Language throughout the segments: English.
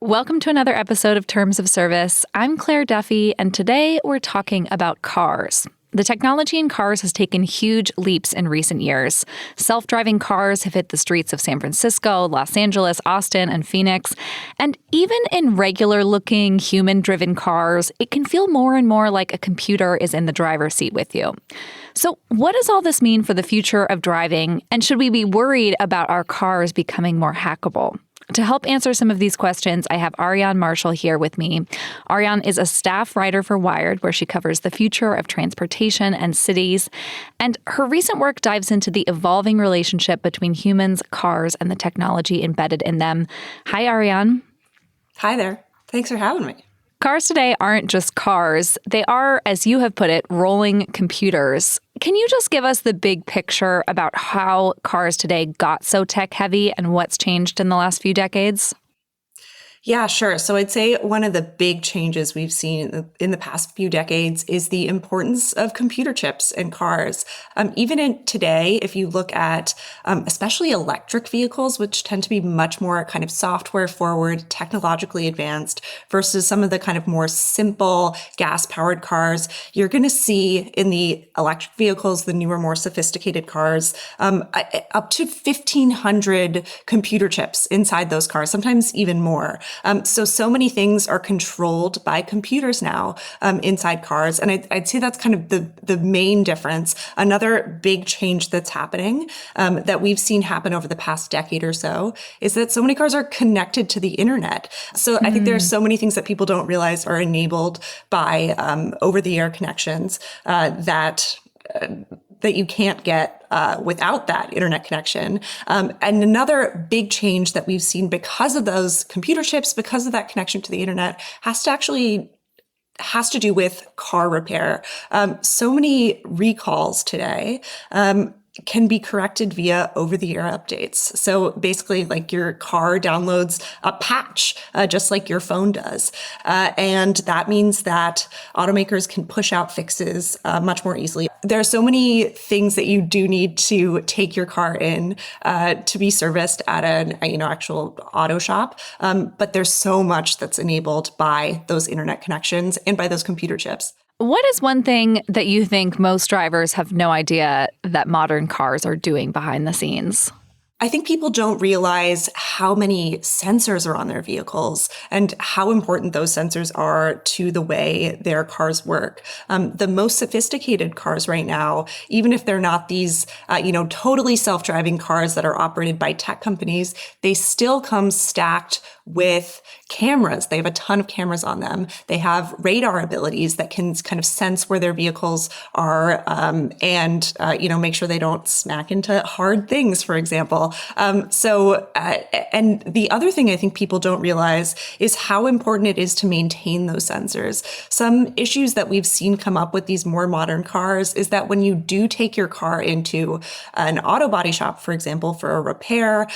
Welcome to another episode of Terms of Service. I'm Claire Duffy, and today we're talking about cars. The technology in cars has taken huge leaps in recent years. Self-driving cars have hit the streets of San Francisco, Los Angeles, Austin, and Phoenix. And even in regular-looking, human-driven cars, it can feel more and more like a computer is in the driver's seat with you. So what does all this mean for the future of driving? And should we be worried about our cars becoming more hackable? To help answer some of these questions, I have Ariane Marshall here with me. Ariane is a staff writer for Wired, where she covers the future of transportation and cities. And her recent work dives into the evolving relationship between humans, cars, and the technology embedded in them. Hi, Ariane. Hi there. Thanks for having me. Cars today aren't just cars. They are, as you have put it, rolling computers. Can you just give us the big picture about how cars today got so tech heavy and what's changed in the last few decades? Yeah, sure. So I'd say one of the big changes we've seen in the past few decades is the importance of computer chips in cars. Even in today, if you look at especially electric vehicles, which tend to be much more kind of software forward, technologically advanced versus some of the kind of more simple gas powered cars, you're going to see in the electric vehicles, the newer, more sophisticated cars, up to 1,500 computer chips inside those cars, sometimes even more. So many things are controlled by computers now inside cars. And I'd say that's kind of the main difference. Another big change that's happening that we've seen happen over the past decade or so is that so many cars are connected to the internet. So I think there are so many things that people don't realize are enabled by over-the-air connections that you can't get without that internet connection. And another big change that we've seen because of those computer chips, because of that connection to the internet, has to do with car repair. So many recalls today can be corrected via over-the-air updates. So basically, like your car downloads a patch, just like your phone does. And that means that automakers can push out fixes much more easily. There are so many things that you do need to take your car in to be serviced at an actual auto shop. But there's so much that's enabled by those internet connections and by those computer chips. What is one thing that you think most drivers have no idea that modern cars are doing behind the scenes? I think people don't realize how many sensors are on their vehicles and how important those sensors are to the way their cars work. The most sophisticated cars right now, even if they're not these, totally self-driving cars that are operated by tech companies, they still come stacked with cameras. They have a ton of cameras on them. They have radar abilities that can kind of sense where their vehicles are and make sure they don't smack into hard things, for example. And the other thing I think people don't realize is how important it is to maintain those sensors. Some issues that we've seen come up with these more modern cars is that when you do take your car into an auto body shop, for example, for a repair,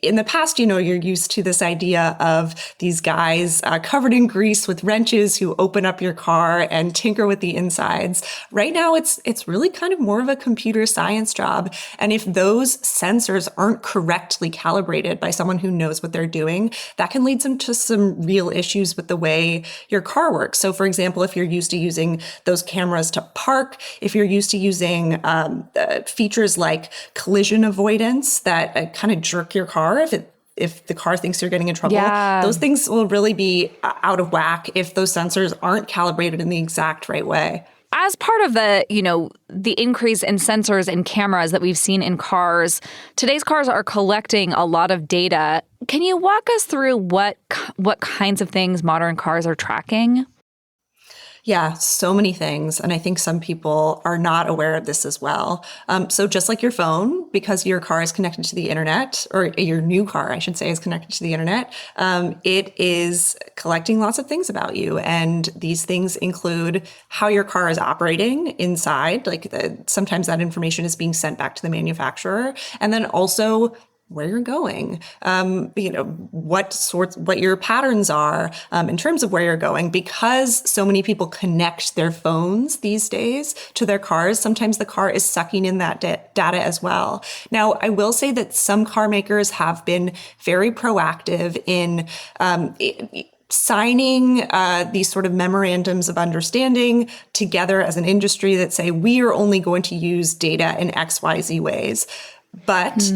in the past, you're used to this idea of these guys covered in grease with wrenches who open up your car and tinker with the insides. Right now, it's really kind of more of a computer science job. And if those sensors aren't correctly calibrated by someone who knows what they're doing, that can lead to some real issues with the way your car works. So for example, if you're used to using those cameras to park, if you're used to using features like collision avoidance that kind of jerk your car if the car thinks you're getting in trouble, those things will really be out of whack if those sensors aren't calibrated in the exact right way. As part of the increase in sensors and cameras that we've seen in cars, today's cars are collecting a lot of data. Can you walk us through what kinds of things modern cars are tracking? Yeah, so many things. And I think some people are not aware of this as well. So just like your phone, because your car is connected to the internet, or your new car, I should say, is connected to the internet, it is collecting lots of things about you. And these things include how your car is operating inside. Sometimes that information is being sent back to the manufacturer. And then also where you're going, what your patterns are in terms of where you're going. Because so many people connect their phones these days to their cars, sometimes the car is sucking in that data as well. Now, I will say that some car makers have been very proactive in signing these sort of memorandums of understanding together as an industry that say we are only going to use data in XYZ ways. But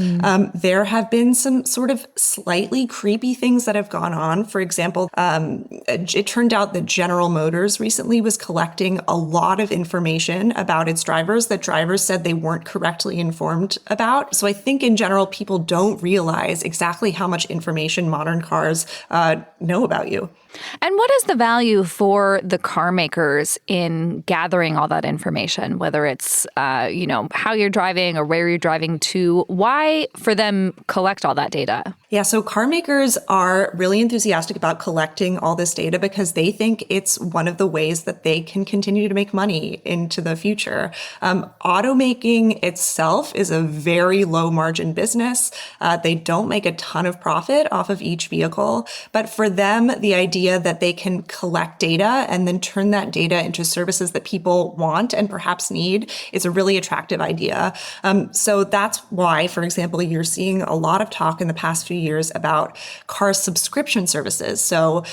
there have been some sort of slightly creepy things that have gone on. For example, it turned out that General Motors recently was collecting a lot of information about its drivers that drivers said they weren't correctly informed about. So I think in general, people don't realize exactly how much information modern cars know about you. And what is the value for the car makers in gathering all that information, whether it's, how you're driving or where you're driving to? Why for them collect all that data? Yeah, so car makers are really enthusiastic about collecting all this data because they think it's one of the ways that they can continue to make money into the future. Automaking itself is a very low margin business. They don't make a ton of profit off of each vehicle, but for them, the idea that they can collect data and then turn that data into services that people want and perhaps need is a really attractive idea. So that's why, for example, you're seeing a lot of talk in the past few years about car subscription services. So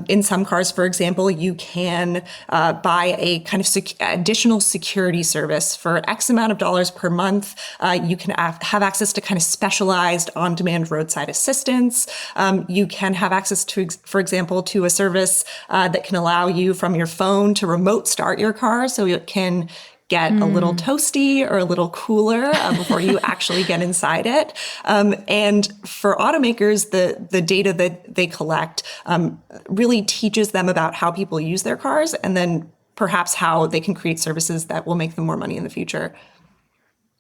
in some cars, for example, you can buy a kind of additional security service for X amount of dollars per month. You can have access to kind of specialized on-demand roadside assistance. You can have access to, for example, to a service that can allow you from your phone to remote start your car so it can get a little toasty or a little cooler before you actually get inside it. And for automakers, the data that they collect really teaches them about how people use their cars and then perhaps how they can create services that will make them more money in the future.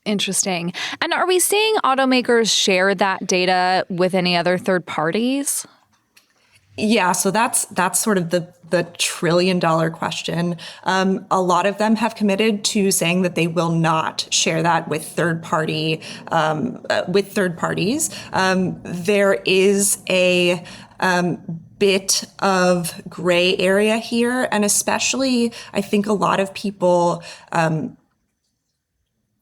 Interesting. And are we seeing automakers share that data with any other third parties? Yeah, so that's sort of the $1 trillion question. A lot of them have committed to saying that they will not share that with third parties. There is a bit of gray area here, and especially I think a lot of people.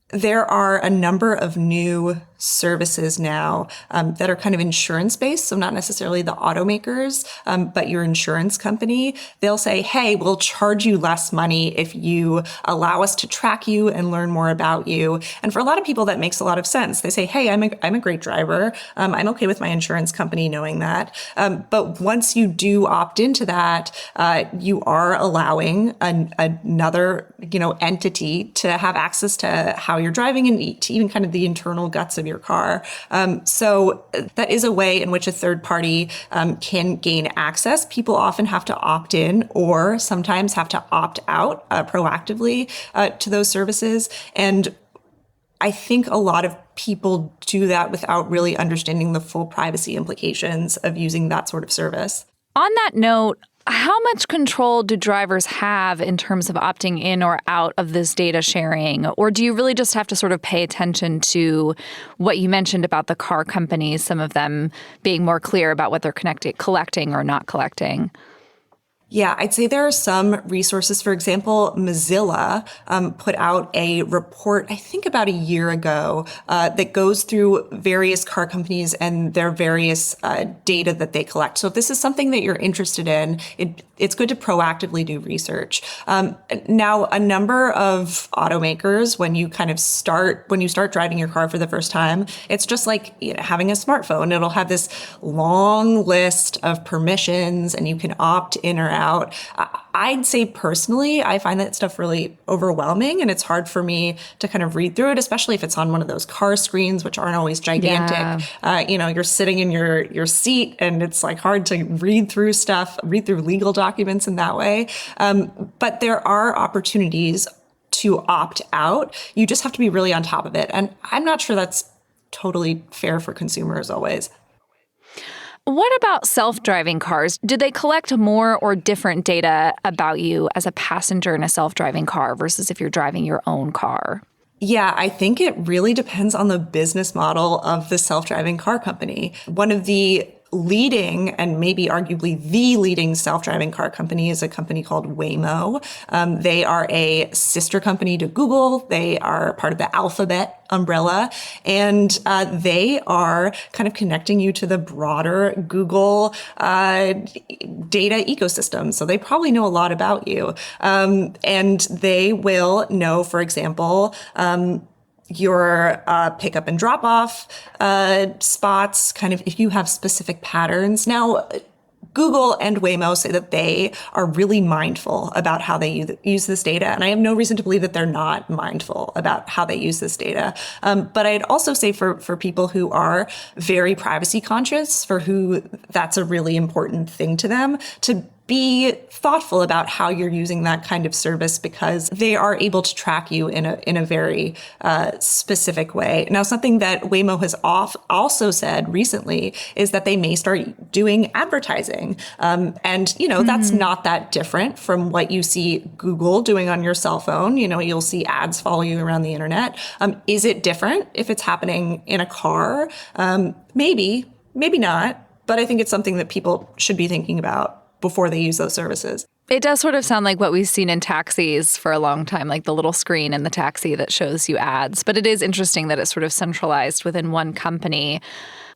There are a number of new services now that are kind of insurance-based, so not necessarily the automakers, but your insurance company. They'll say, hey, we'll charge you less money if you allow us to track you and learn more about you. And for a lot of people, that makes a lot of sense. They say, hey, I'm a great driver. I'm okay with my insurance company knowing that. But once you do opt into that, you are allowing another entity to have access to how you're driving and to even kind of the internal guts of your car. So that is a way in which a third party can gain access. People often have to opt in or sometimes have to opt out proactively to those services. And I think a lot of people do that without really understanding the full privacy implications of using that sort of service. On that note, how much control do drivers have in terms of opting in or out of this data sharing? Or do you really just have to sort of pay attention to what you mentioned about the car companies, some of them being more clear about what they're collecting or not collecting? Yeah, I'd say there are some resources. For example, Mozilla put out a report, I think about a year ago, that goes through various car companies and their various data that they collect. So if this is something that you're interested in, it's good to proactively do research. Now, a number of automakers, when you start driving your car for the first time, it's just like having a smartphone. It'll have this long list of permissions and you can opt in or out. I'd say personally, I find that stuff really overwhelming and it's hard for me to kind of read through it, especially if it's on one of those car screens, which aren't always gigantic. Yeah. You're sitting in your seat and it's like hard to read through legal documents in that way. But there are opportunities to opt out. You just have to be really on top of it. And I'm not sure that's totally fair for consumers always. What about self-driving cars? Do they collect more or different data about you as a passenger in a self-driving car versus if you're driving your own car? Yeah, I think it really depends on the business model of the self-driving car company. One of the leading and maybe arguably the leading self-driving car company is a company called Waymo. They are a sister company to Google. They are part of the Alphabet umbrella, and they are kind of connecting you to the broader Google data ecosystem. So they probably know a lot about you. And they will know, for example, your pickup and drop off spots, kind of if you have specific patterns. Now, Google and Waymo say that they are really mindful about how they use this data. And I have no reason to believe that they're not mindful about how they use this data. But I'd also say for people who are very privacy conscious, for who that's a really important thing to them, to be thoughtful about how you're using that kind of service, because they are able to track you in a very specific way. Now, something that Waymo has also said recently is that they may start doing advertising. And, that's not that different from what you see Google doing on your cell phone. You'll see ads follow you around the internet. Is it different if it's happening in a car? Maybe not. But I think it's something that people should be thinking about before they use those services. It does sort of sound like what we've seen in taxis for a long time, like the little screen in the taxi that shows you ads. But it is interesting that it's sort of centralized within one company.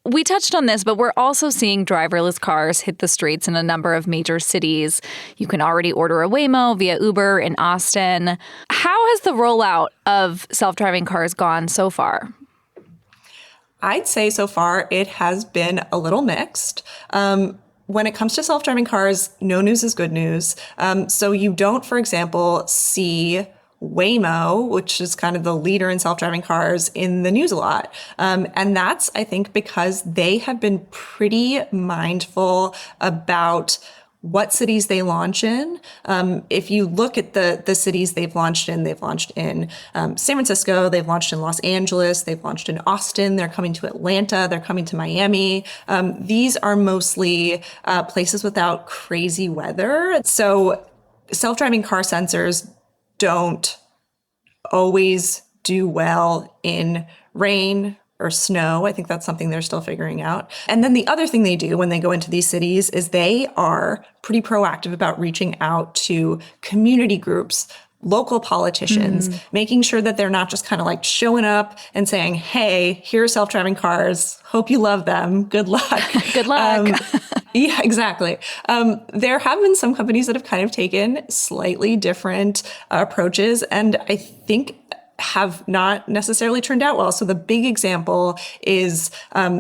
We touched on this, but we're also seeing driverless cars hit the streets in a number of major cities. You can already order a Waymo via Uber in Austin. How has the rollout of self-driving cars gone so far? I'd say so far it has been a little mixed. When it comes to self-driving cars, no news is good news. So you don't, for example, see Waymo, which is kind of the leader in self-driving cars, in the news a lot. And that's, I think, because they have been pretty mindful about what cities they launch in. If you look at the cities they've launched in San Francisco, they've launched in Los Angeles, they've launched in Austin, they're coming to Atlanta, they're coming to Miami. These are mostly places without crazy weather. So self-driving car sensors don't always do well in rain or snow. I think that's something they're still figuring out. And then the other thing they do when they go into these cities is they are pretty proactive about reaching out to community groups, local politicians, making sure that they're not just kind of like showing up and saying, hey, here are self-driving cars. Hope you love them. Good luck. Good luck. Yeah, exactly. There have been some companies that have kind of taken slightly different approaches, and I think have not necessarily turned out well. So the big example is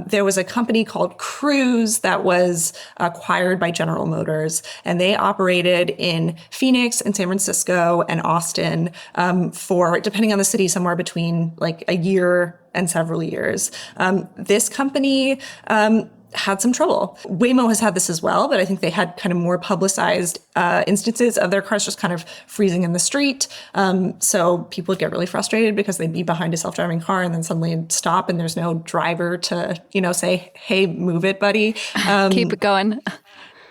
there was a company called Cruise that was acquired by General Motors, and they operated in Phoenix and San Francisco and Austin for, depending on the city, somewhere between like a year and several years. This company had some trouble. Waymo has had this as well, but I think they had kind of more publicized instances of their cars just kind of freezing in the street. So people would get really frustrated because they'd be behind a self-driving car and then suddenly it'd stop and there's no driver to, say, hey, move it, buddy. Keep it going.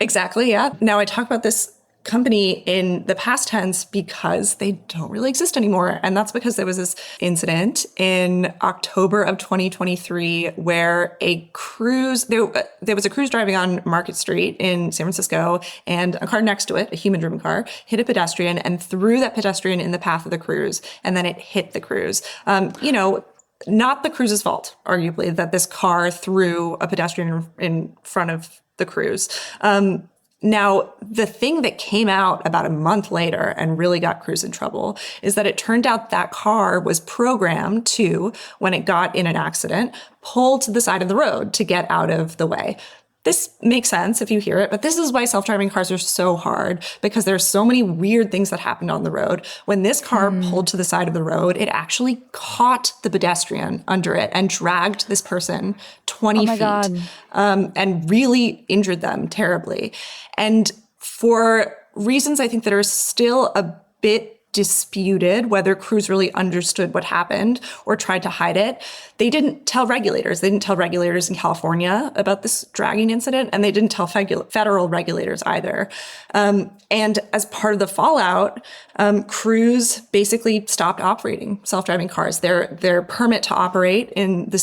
Exactly, yeah. Now I talk about this company in the past tense because they don't really exist anymore. And that's because there was this incident in October of 2023 where there was a Cruise driving on Market Street in San Francisco, and a car next to it, a human-driven car, hit a pedestrian and threw that pedestrian in the path of the Cruise, and then it hit the Cruise. Not the Cruise's fault, arguably, that this car threw a pedestrian in front of the Cruise. Now, the thing that came out about a month later and really got Cruise in trouble is that it turned out that car was programmed to, when it got in an accident, pull to the side of the road to get out of the way. This makes sense if you hear it, but this is why self-driving cars are so hard, because there's so many weird things that happened on the road. When this car pulled to the side of the road, it actually caught the pedestrian under it and dragged this person 20 feet God. And really injured them terribly. And for reasons I think that are still a bit disputed whether Cruise really understood what happened or tried to hide it. They didn't tell regulators. They didn't tell regulators in California about this dragging incident, and they didn't tell federal regulators either. And as part of the fallout, Cruise basically stopped operating self-driving cars. Their permit to operate in the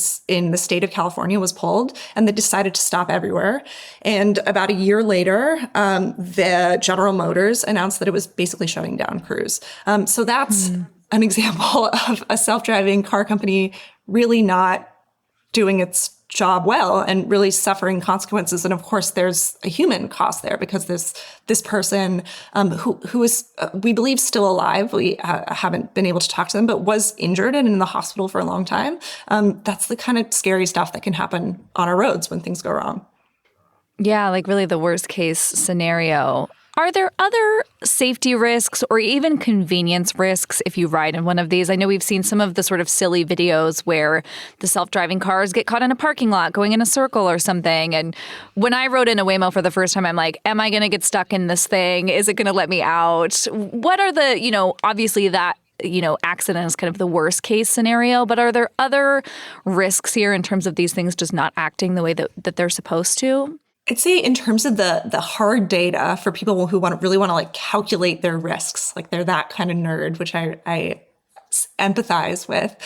state of California was pulled, and they decided to stop everywhere. And about a year later, the General Motors announced that it was basically shutting down Cruise. So that's an example of a self-driving car company really not doing its job well and really suffering consequences. And of course, there's a human cost there because this person who is, we believe, still alive. We haven't been able to talk to them, but was injured and in the hospital for a long time. That's the kind of scary stuff that can happen on our roads when things go wrong. Yeah, like really the worst case scenario. Are there other safety risks or even convenience risks if you ride in one of these? I know we've seen some of the sort of silly videos where the self-driving cars get caught in a parking lot going in a circle or something. And when I rode in a Waymo for the first time, I'm like, am I going to get stuck in this thing? Is it going to let me out? What are the, obviously that accident is kind of the worst case scenario, but are there other risks here in terms of these things just not acting the way that they're supposed to? I'd say in terms of the hard data for people who really want to like calculate their risks, like they're that kind of nerd, which I empathize with.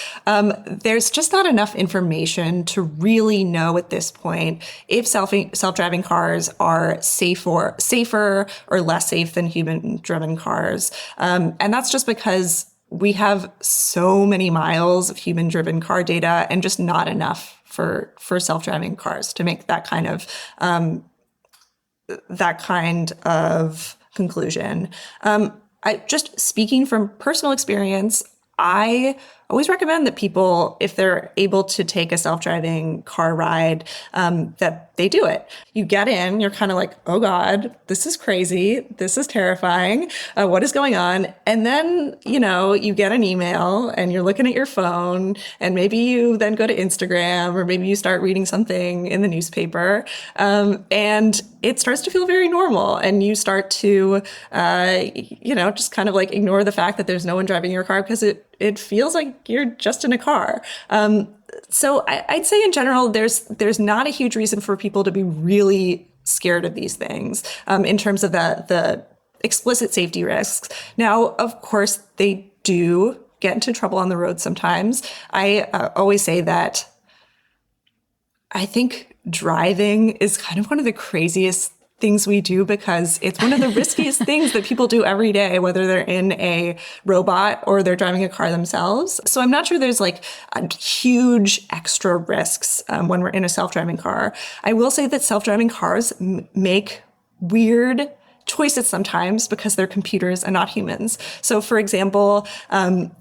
There's just not enough information to really know at this point if self-driving cars are safer or less safe than human-driven cars. And that's just because we have so many miles of human-driven car data and just not enough for self-driving cars to make that kind of conclusion. Just speaking from personal experience, I always recommend that people, if they're able to take a self-driving car ride, that they do it. You get in, you're kind of like, oh God, this is crazy. This is terrifying. What is going on? And then, you get an email and you're looking at your phone and maybe you then go to Instagram or maybe you start reading something in the newspaper. And it starts to feel very normal. And you start to, just kind of like ignore the fact that there's no one driving your car because it feels like you're just in a car. So I'd say in general, there's not a huge reason for people to be really scared of these things in terms of the explicit safety risks. Now, of course, they do get into trouble on the road sometimes. I always say that I think driving is kind of one of the craziest things we do because it's one of the riskiest things that people do every day, whether they're in a robot or they're driving a car themselves. So I'm not sure there's like a huge extra risks when we're in a self-driving car. I will say that self-driving cars make weird choices sometimes because they're computers and not humans. So for example,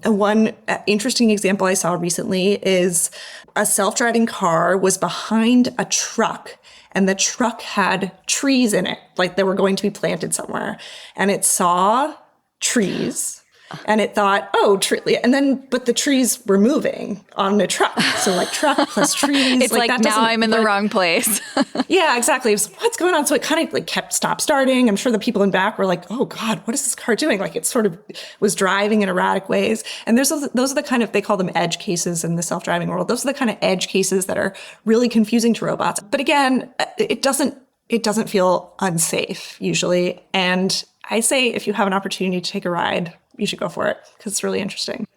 one interesting example I saw recently is a self-driving car was behind a truck and the truck had trees in it, like they were going to be planted somewhere. And it saw trees and it thought, but the trees were moving on the truck. So like truck plus trees. It's like now I'm in the wrong place. Yeah, exactly. It was, what's going on? So it kind of like kept stop-starting. I'm sure the people in back were like, oh God, what is this car doing? Like it sort of was driving in erratic ways. And those are the kind of, they call them edge cases in the self-driving world. Those are the kind of edge cases that are really confusing to robots. But again, it doesn't feel unsafe usually. And I say if you have an opportunity to take a ride, you should go for it because it's really interesting.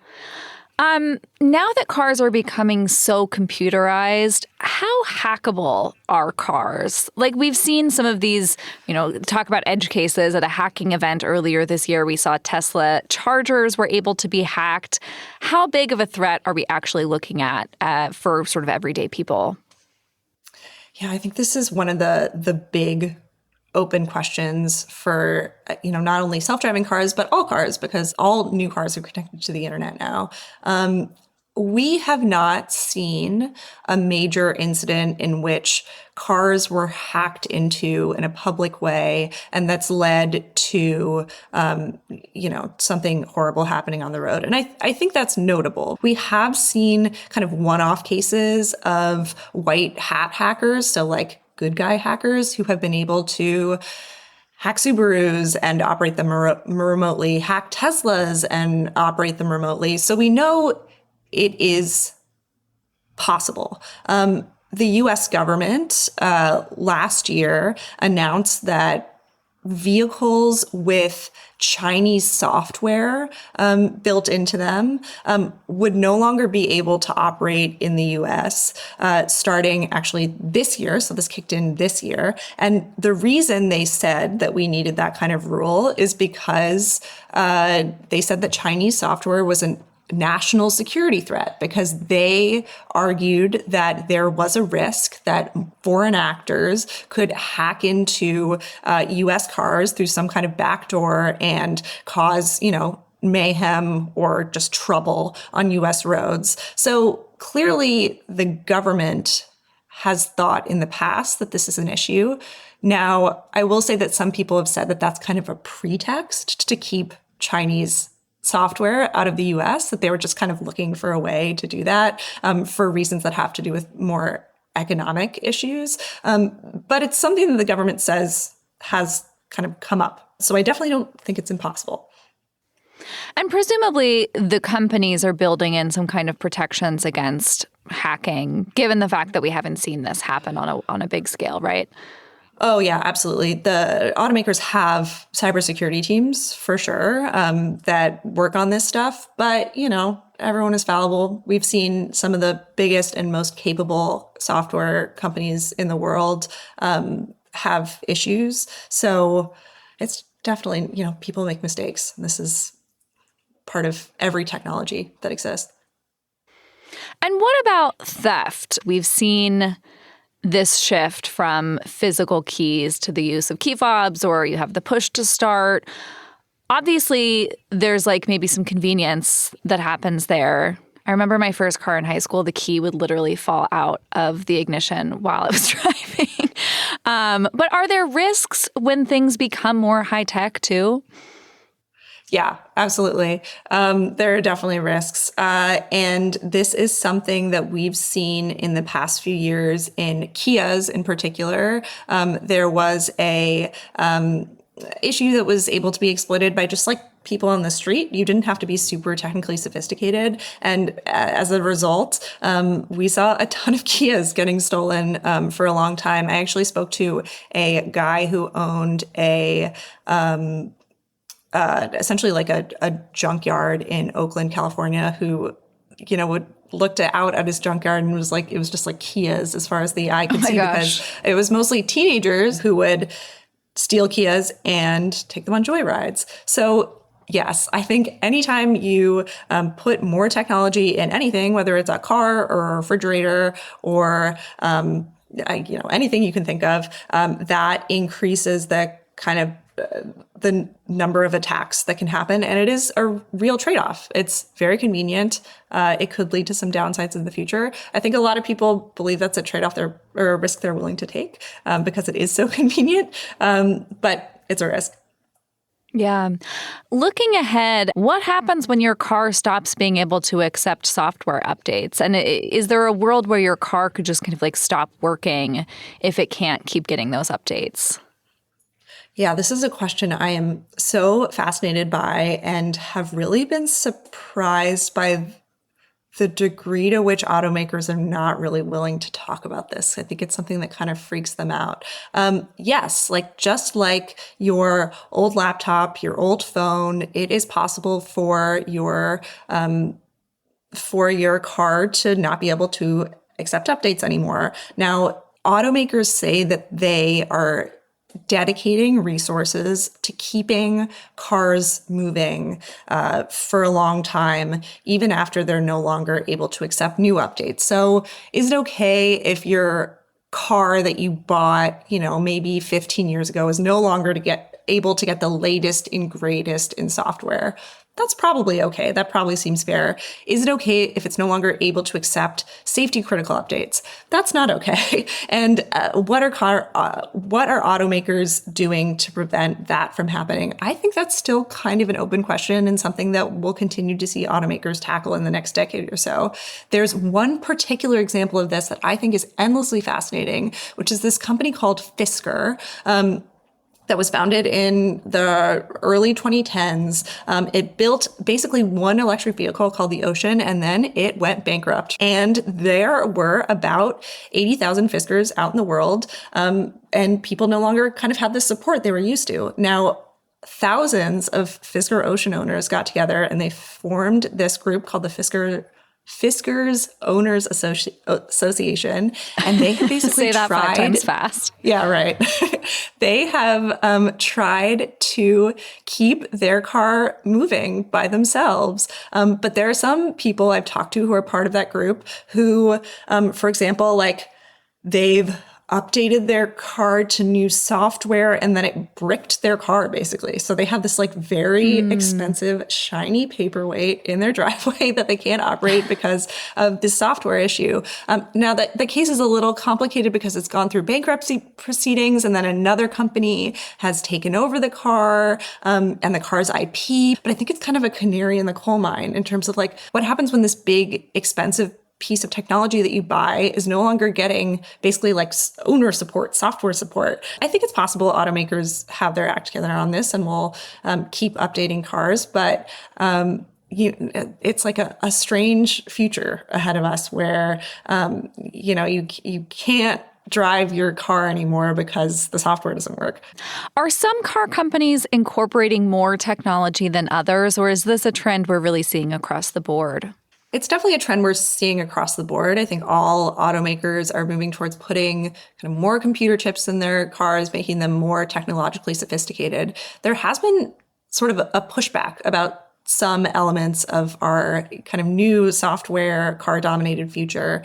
Now that cars are becoming so computerized, how hackable are cars? Like we've seen some of these, talk about edge cases at a hacking event earlier this year. We saw Tesla Chargers were able to be hacked. How big of a threat are we actually looking at for sort of everyday people? Yeah, I think this is one of the big open questions for, not only self-driving cars, but all cars, because all new cars are connected to the internet now. We have not seen a major incident in which cars were hacked into in a public way, and that's led to, something horrible happening on the road. And I think that's notable. We have seen kind of one-off cases of white hat hackers, so like good guy hackers who have been able to hack Subarus and operate them remotely, hack Teslas and operate them remotely. So we know it is possible. The US government last year announced that vehicles with Chinese software built into them would no longer be able to operate in the US starting actually this year. So this kicked in this year. And the reason they said that we needed that kind of rule is because they said that Chinese software was an national security threat, because they argued that there was a risk that foreign actors could hack into US cars through some kind of backdoor and cause, mayhem or just trouble on US roads. So clearly the government has thought in the past that this is an issue. Now, I will say that some people have said that that's kind of a pretext to keep Chinese software out of the US, that they were just kind of looking for a way to do that for reasons that have to do with more economic issues. But it's something that the government says has kind of come up. So I definitely don't think it's impossible. And presumably the companies are building in some kind of protections against hacking, given the fact that we haven't seen this happen on a big scale, right? Oh, yeah, absolutely. The automakers have cybersecurity teams for sure that work on this stuff. But, everyone is fallible. We've seen some of the biggest and most capable software companies in the world have issues. So it's definitely, people make mistakes. This is part of every technology that exists. And what about theft? We've seen this shift from physical keys to the use of key fobs, or you have the push to start. Obviously, there's maybe some convenience that happens there. I remember my first car in high school, the key would literally fall out of the ignition while I was driving. But are there risks when things become more high tech too? Yeah, absolutely. There are definitely risks. And this is something that we've seen in the past few years in Kias in particular. There was a issue that was able to be exploited by just people on the street. You didn't have to be super technically sophisticated. And as a result, we saw a ton of Kias getting stolen for a long time. I actually spoke to a guy who owned essentially a junkyard in Oakland, California, who, would looked out at his junkyard and was it was just Kias as far as the eye could see, because it was mostly teenagers who would steal Kias and take them on joyrides. So yes, I think anytime you put more technology in anything, whether it's a car or a refrigerator or anything you can think of, that increases the kind of the number of attacks that can happen. And it is a real trade-off. It's very convenient. It could lead to some downsides in the future. I think a lot of people believe that's a trade-off or a risk they're willing to take because it is so convenient. But it's a risk. Yeah. Looking ahead, what happens when your car stops being able to accept software updates? And is there a world where your car could just kind of stop working if it can't keep getting those updates? Yeah, this is a question I am so fascinated by and have really been surprised by the degree to which automakers are not really willing to talk about this. I think it's something that kind of freaks them out. Yes, just like your old laptop, your old phone, it is possible for your car to not be able to accept updates anymore. Now, automakers say that they are dedicating resources to keeping cars moving for a long time, even after they're no longer able to accept new updates. So is it okay if your car that you bought, maybe 15 years ago is no longer able to get the latest and greatest in software? That's probably okay. That probably seems fair. Is it okay if it's no longer able to accept safety critical updates? That's not okay. And what are automakers doing to prevent that from happening? I think that's still kind of an open question and something that we'll continue to see automakers tackle in the next decade or so. There's one particular example of this that I think is endlessly fascinating, which is this company called Fisker. that was founded in the early 2010s. It built basically one electric vehicle called the Ocean, and then it went bankrupt. And there were about 80,000 Fiskars out in the world, and people no longer kind of had the support they were used to. Now, thousands of Fisker Ocean owners got together and they formed this group called the Fiskars Owners Association, and they have basically Say that tried 5 times fast. Yeah, right. They have tried to keep their car moving by themselves. But there are some people I've talked to who are part of that group who, for example, like they've updated their car to new software and then it bricked their car basically. So they have this like very expensive, shiny paperweight in their driveway that they can't operate because of this software issue. Now that the case is a little complicated because it's gone through bankruptcy proceedings and then another company has taken over the car and the car's IP. But I think it's kind of a canary in the coal mine in terms of like what happens when this big, expensive piece of technology that you buy is no longer getting basically like owner support, software support. I think it's possible automakers have their act together on this and will keep updating cars, but it's like a strange future ahead of us where, you can't drive your car anymore because the software doesn't work. Are some car companies incorporating more technology than others, or is this a trend we're really seeing across the board? It's definitely a trend we're seeing across the board. I think all automakers are moving towards putting kind of more computer chips in their cars, making them more technologically sophisticated. There has been sort of a pushback about some elements of our kind of new software car-dominated future.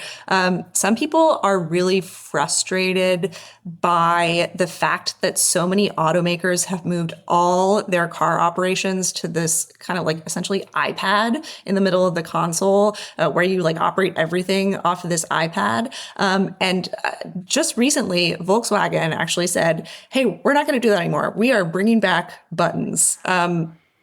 Some people are really frustrated by the fact that so many automakers have moved all their car operations to this kind of like essentially iPad in the middle of the console, where you like operate everything off of this iPad. And just recently, Volkswagen actually said, hey, we're not going to do that anymore. We are bringing back buttons.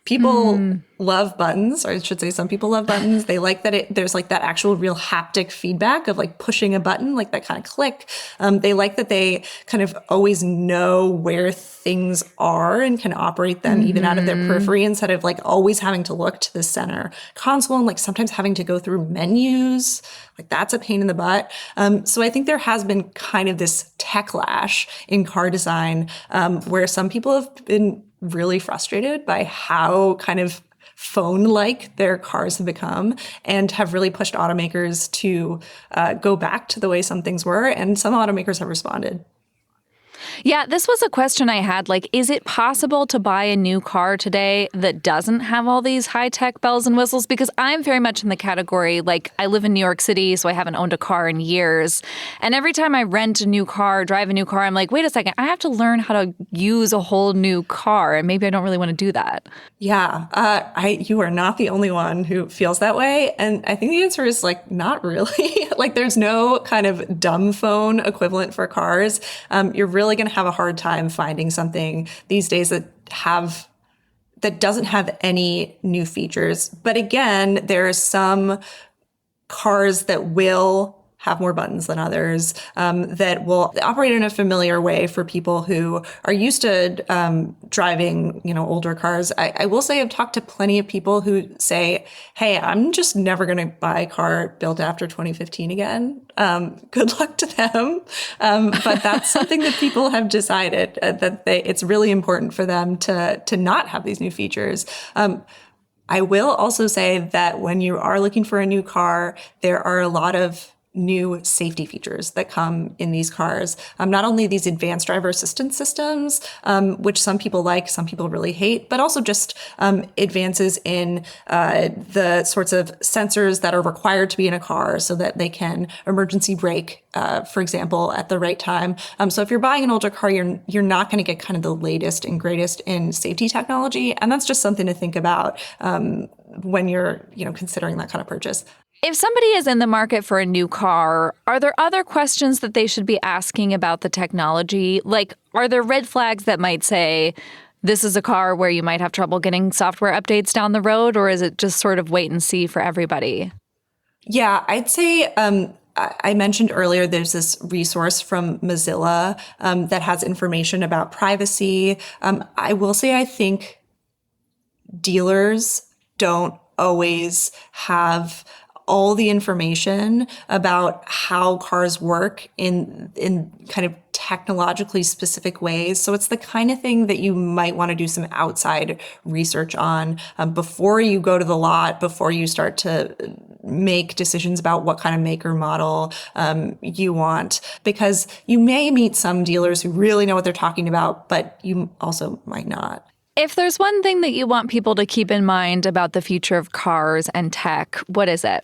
People love buttons, or I should say some people love buttons. They like that there's like that actual real haptic feedback of like pushing a button, like that kind of click. They like that they kind of always know where things are and can operate them even out of their periphery instead of like always having to look to the center console and like sometimes having to go through menus. Like that's a pain in the butt. So I think there has been kind of this techlash in car design where some people have been really frustrated by how kind of phone-like their cars have become and have really pushed automakers to go back to the way some things were. And some automakers have responded. Yeah, this was a question I had. Like, is it possible to buy a new car today that doesn't have all these high-tech bells and whistles? Because I'm very much in the category, like, I live in New York City, so I haven't owned a car in years. And every time I rent a new car, drive a new car, I'm like, wait a second, I have to learn how to use a whole new car. And maybe I don't really want to do that. Yeah, you are not the only one who feels that way. And I think the answer is like, not really. Like there's no kind of dumb phone equivalent for cars. You're really going to have a hard time finding something these days that doesn't have any new features. But again, there are some cars that will have more buttons than others, that will operate in a familiar way for people who are used to driving, older cars. I will say I've talked to plenty of people who say, hey, I'm just never going to buy a car built after 2015 again. Good luck to them. But that's something that people have decided that it's really important for them to not have these new features. I will also say that when you are looking for a new car, there are a lot of new safety features that come in these cars. Not only these advanced driver assistance systems, which some people like, some people really hate, but also just advances in the sorts of sensors that are required to be in a car so that they can emergency brake, for example, at the right time. So if you're buying an older car, you're not going to get kind of the latest and greatest in safety technology. And that's just something to think about when you're considering that kind of purchase. If somebody is in the market for a new car, are there other questions that they should be asking about the technology? Like, are there red flags that might say, this is a car where you might have trouble getting software updates down the road, or is it just sort of wait and see for everybody? Yeah, I'd say I mentioned earlier, there's this resource from Mozilla that has information about privacy. I will say, I think dealers don't always have all the information about how cars work in kind of technologically specific ways. So it's the kind of thing that you might want to do some outside research on before you go to the lot, before you start to make decisions about what kind of make or model you want. Because you may meet some dealers who really know what they're talking about, but you also might not. If there's one thing that you want people to keep in mind about the future of cars and tech, what is it?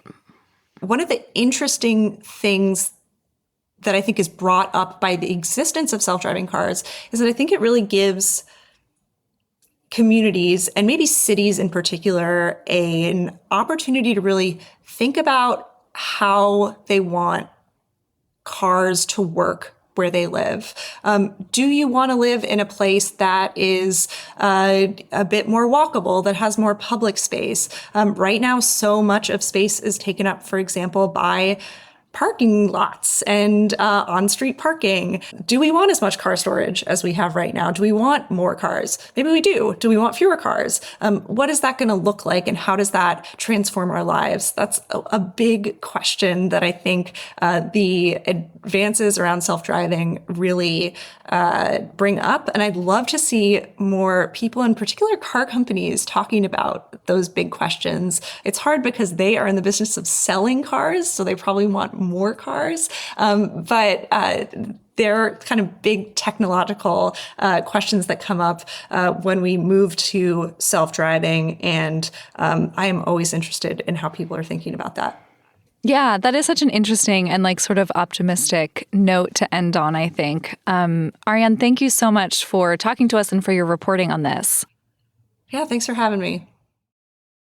One of the interesting things that I think is brought up by the existence of self-driving cars is that I think it really gives communities, and maybe cities in particular, an opportunity to really think about how they want cars to work where they live. Do you want to live in a place that is a bit more walkable, that has more public space? Right now, so much of space is taken up, for example, by parking lots and on-street parking. Do we want as much car storage as we have right now? Do we want more cars? Maybe we do. Do we want fewer cars? What is that going to look like, and how does that transform our lives? That's a big question that I think the advances around self-driving really bring up. And I'd love to see more people, in particular car companies, talking about those big questions. It's hard because they are in the business of selling cars, so they probably want more cars. But there are kind of big technological questions that come up when we move to self-driving. And I am always interested in how people are thinking about that. Yeah, that is such an interesting and sort of optimistic note to end on, I think. Ariane, thank you so much for talking to us and for your reporting on this. Yeah, thanks for having me.